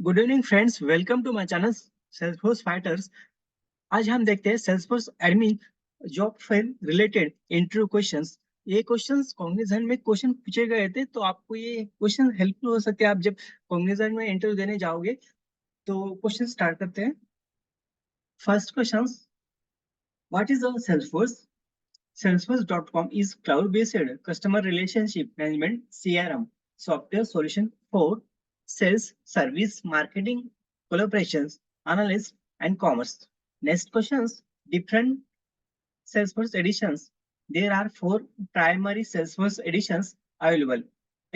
Good evening friends, welcome to my channel Salesforce fighters. आज हम देखते हैं Salesforce admin job fail related interview questions. ये questions Cognizant में क्वेश्चन पूछे गए थे, तो आपको ये क्वेश्चन हेल्पफुल हो सकते हैं आप जब कॉग्निजेंट में इंटरव्यू देने जाओगे। तो क्वेश्चन स्टार्ट करते हैं। First question, what is a Salesforce? Salesforce.com is cloud-based customer relationship management CRM software solution for sales, service, marketing, collaborations, analysis, and commerce. Next questions, different Salesforce editions. There are 4 primary Salesforce editions available: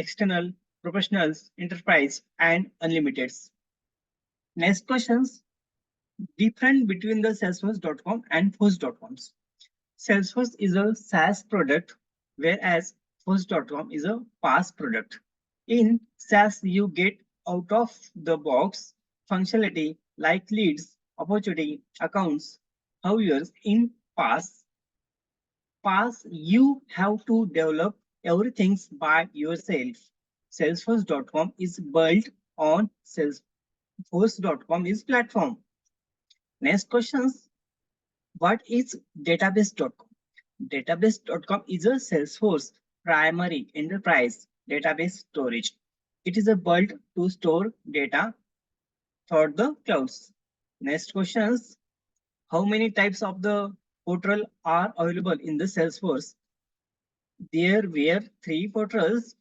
external, professionals, enterprise, and unlimited. Next questions, different between the Salesforce.com and Force.com. Salesforce is a SaaS product, whereas Force.com is a PaaS product. In SaaS, you get out of the box functionality like leads, opportunity, accounts. However, in PaaS, you have to develop everything by yourself. Salesforce.com is built on Salesforce.com is platform. Next questions, what is database.com? Database.com is a Salesforce primary enterprise database storage. It is a built to store data for the clouds. Next questions, how many types of the portal are available in the Salesforce? There were 3 portals: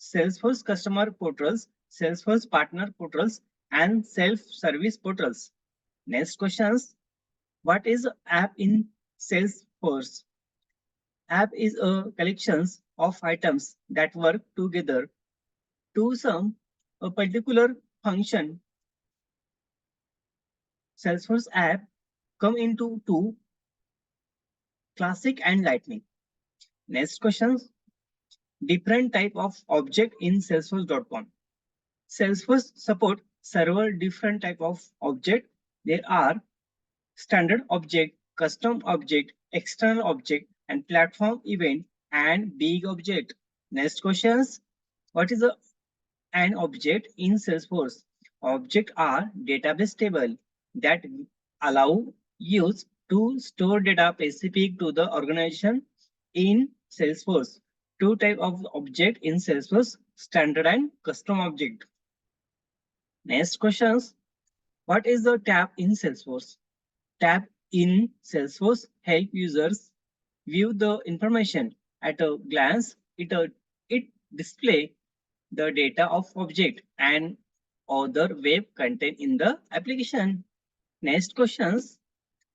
Salesforce customer portals, Salesforce partner portals, and self-service portals. Next questions, what is app in Salesforce? App is a collection of items that work together to some a particular function. Salesforce app come into two: classic and lightning. Next questions, different type of object in Salesforce.com. Salesforce support several different type of object. There are standard object, custom object, external object, and platform event and big object. Next questions, what is an object in Salesforce? Objects are database table that allow use to store data specific to the organization in Salesforce. 2 types of object in Salesforce: standard and custom object. Next questions, what is the tab in Salesforce? Tab in Salesforce help users view the information at a glance. It display the data of object and other web content in the application. Next questions,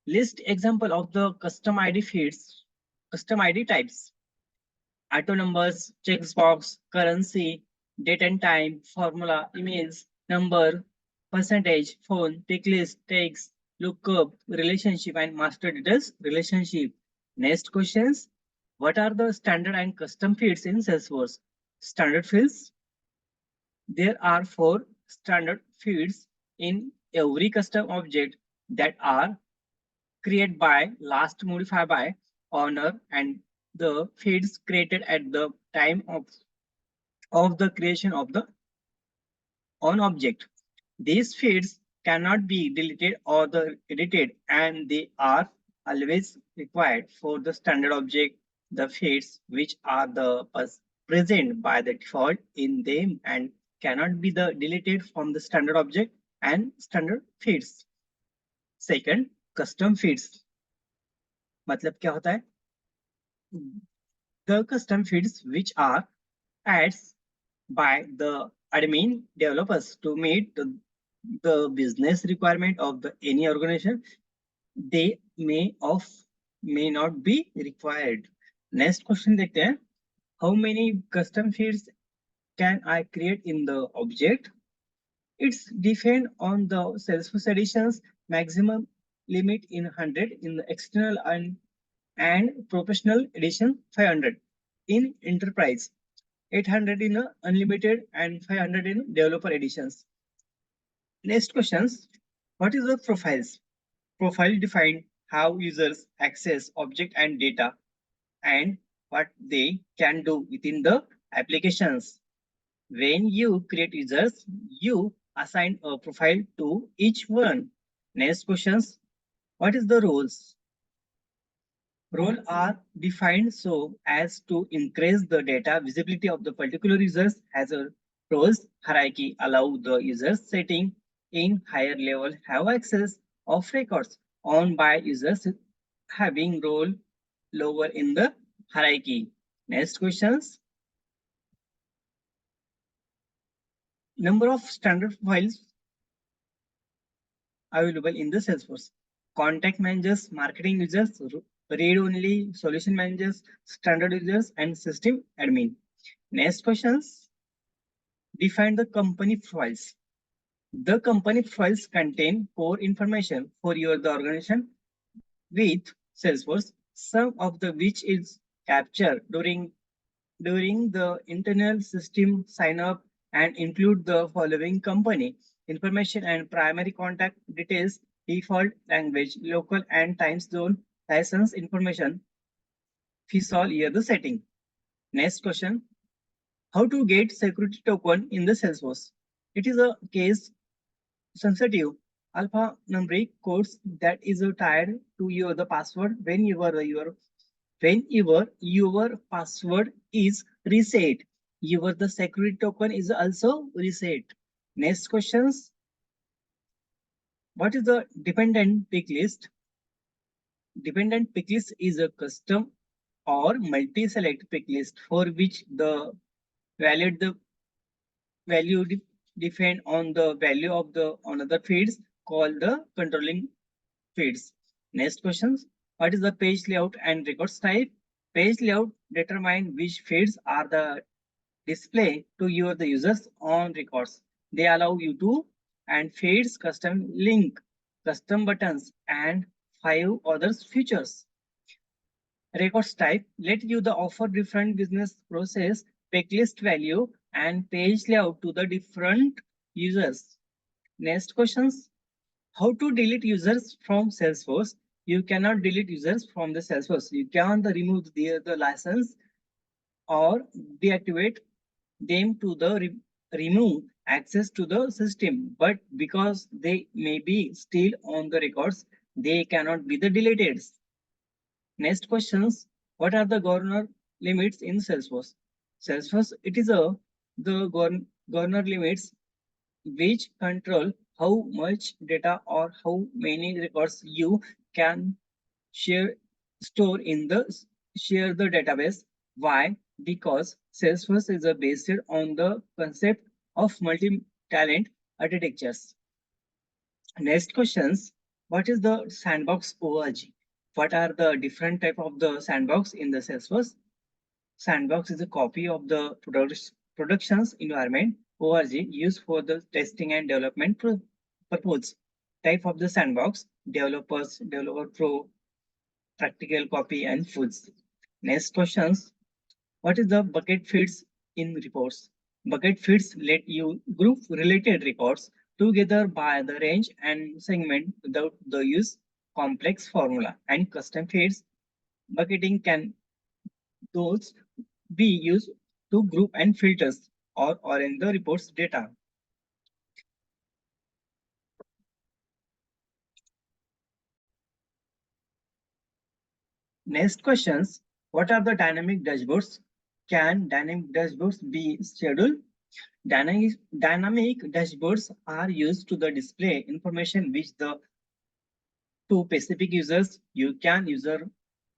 list example of the custom ID fields, custom ID types: auto numbers, checkbox, currency, date and time, formula, emails, number, percentage, phone, tick list, text, lookup, relationship, and master details relationship. Next questions, what are the standard and custom fields in Salesforce? Standard fields, there are 4 standard fields in every custom object that are created by, last modified by owner, and the fields created at the time of the creation of the on object. These fields cannot be deleted or edited, and they are always required for the standard object. The fields which are present by the default in them and cannot be deleted from the standard object and standard fields. Second, custom fields. मतलब क्या होता है? The custom fields which are adds by the admin developers to meet the business requirement of the any organization. They may not be required. Next question देखते हैं. How many custom fields can I create in the object? It's depend on the Salesforce editions. Maximum limit in 100 in the external and professional edition 500 in enterprise, 800 in unlimited, and 500 in developer editions. Next questions, what is the profiles? Profile define how users access object and data and what they can do within the applications. When you create users, you assign a profile to each one. Next questions. What is the roles? Roles are defined so as to increase the data visibility of the particular users as a roles hierarchy allow the users setting in higher level have access of records owned by users having role lower in the hierarchy. Next questions. Number of standard files available in the Salesforce. Contact managers, marketing users, read-only, solution managers, standard users, and system admin. Next questions. Define the company files. The company files contain core information for the organization with Salesforce, some of the which is captured during the internal system sign up and include the following company information and primary contact details, default language, local and time zone, license information, fees all here the setting. Next question. How to get security token in the Salesforce? It is a case sensitive alphanumeric codes that is tied to the password whenever your password is reset, your the security token is also reset. Next questions. What is the dependent pick list? Dependent pick list is a custom or multi-select pick list for which the the value depend on the value of the another feeds called the controlling feeds. Next questions. What is the page layout and records type? Page layout determine which feeds are the display to the users on records. They allow you to and feeds custom link, custom buttons, and 5 other features. Records type let you the offer different business process, packlist value, and page layout to the different users. Next questions. How to delete users from Salesforce? You cannot delete users from the Salesforce. You can remove the license or deactivate them to remove access to the system. But because they may be still on the records, they cannot be the deleted. Next questions. What are the governor limits in Salesforce? Salesforce, it is the governor limits which control how much data or how many records you can share store in the share the database. Why? Because Salesforce is based on the concept of multi-talent architectures. Next questions. What is the sandbox org? What are the different type of the sandbox in the Salesforce? Sandbox is a copy of the productions environment org used for the testing and development purpose. Type of the sandbox developers, developer pro, practical copy and foods. Next questions. What is the bucket feeds in reports? Bucket feeds let you group related records together by the range and segment without the use complex formula and custom feeds. Bucketing can those be used to group and filters or in the reports data. Next questions. What are the dynamic dashboards? Can dynamic dashboards be scheduled? Dynamic dashboards are used to the display information which the to specific users. You can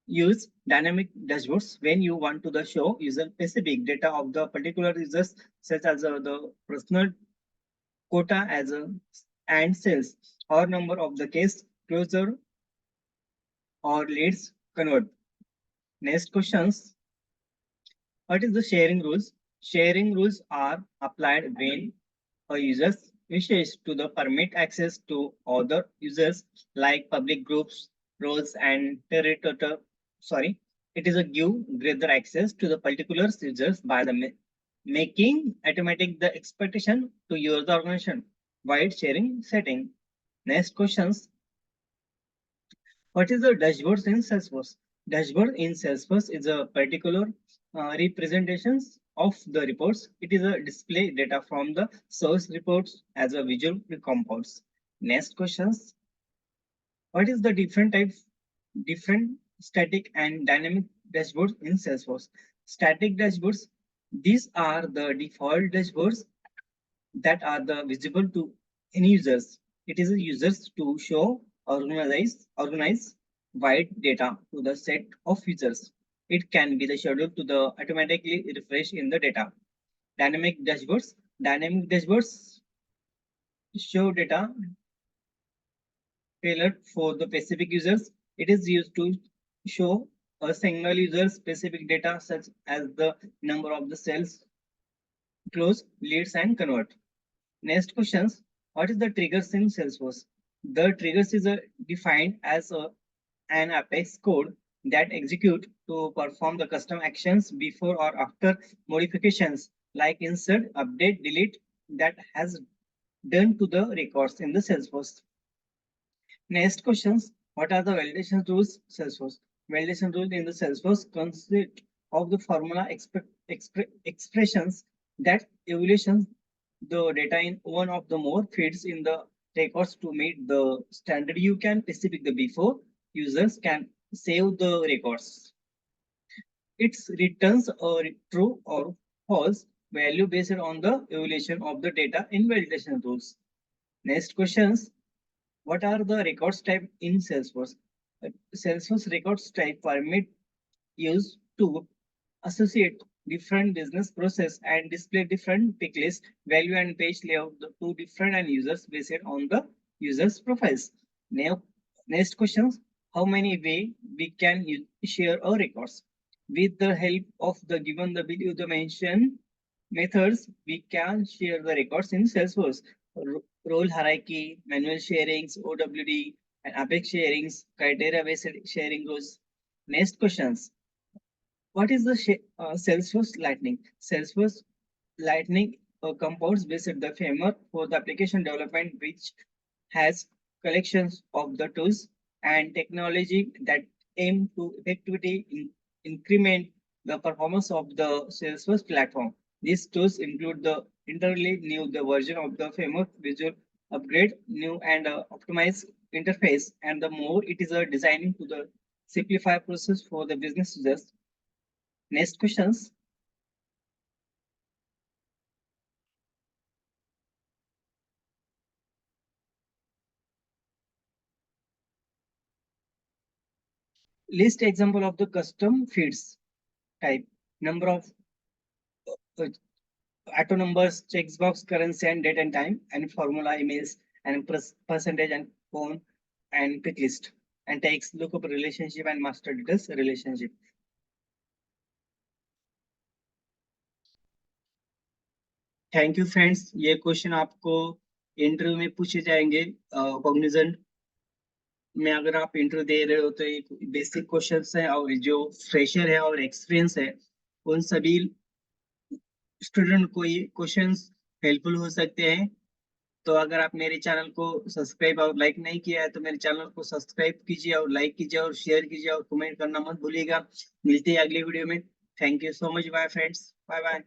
use dynamic dashboards when you want to the show user specific data of the particular users such as the personal quota as a and sales or number of the case closer or leads convert. Next questions. What is the sharing rules? Sharing rules are applied when a user wishes to the permit access to other users like public groups, roles, and territory. Sorry, it is a give greater access to the particular users by the making automatic the expectation to use the organization wide sharing setting. Next questions. What is the dashboards in Salesforce? Dashboard in Salesforce is a particular representations of the reports. It is a display data from the source reports as a visual components. Next questions. What is the different static and dynamic dashboards in Salesforce? Static dashboards, these are the default dashboards that are the visible to any users. It is a users to show, organize wide data to the set of users. It can be the schedule to the automatically refresh in the data. Dynamic dashboards show data tailored for the specific users. It is used to show a single user specific data such as the number of the sales, close, leads, and convert. Next questions. What is the triggers in Salesforce? The triggers is defined as an apex code that execute to perform the custom actions before or after modifications like insert, update, delete that has done to the records in the Salesforce. Next questions. What are the validation rules Salesforce? Validation rules in the Salesforce consist of the formula expressions that evaluations the data in one of the more feeds in the records to meet the standard. You can specify the before users can save the records. It returns a true or false value based on the evaluation of the data in validation rules. Next questions. What are the records type in Salesforce? Salesforce records type permit use to associate different business process and display different pick list, value and page layout to different and users based on the users profiles. Now, next questions. How many way we can share our records? With the help of the given the below the mentioned methods, we can share the records in Salesforce. Role hierarchy, manual sharings, OWD, and apex sharings, criteria based sharing rules. Next questions. What is the Salesforce Lightning? Salesforce Lightning compounds based the framework for the application development, which has collections of the tools and technology that aim to effectively increment the performance of the Salesforce platform. These tools include the entirely new the version of the framework, visual upgrade, new and optimized interface, and the more it is designing to the simplify process for the business users. Next questions. List example of the custom feeds type. Number of uh, auto numbers, checkbox, currency and date and time, and formula emails, and percentage and phone and pick list. And takes lookup relationship and master details relationship. Thank you friends, ये question आपको interview में पूछे जाएंगे Cognizant में। अगर आप interview दे रहे हो तो ये बेसिक क्वेश्चंस हैं, और जो फ्रेशर है और एक्सपीरियंस है उन सभी स्टूडेंट को ये क्वेश्चंस हेल्पफुल हो सकते हैं। तो अगर आप मेरे चैनल को सब्सक्राइब और लाइक नहीं किया है तो मेरे चैनल को सब्सक्राइब कीजिए और लाइक कीजिए और शेयर कीजिए और कमेंट करना मत भूलिएगा। मिलते हैं अगले वीडियो में। Thank you so much, bye friends, bye bye.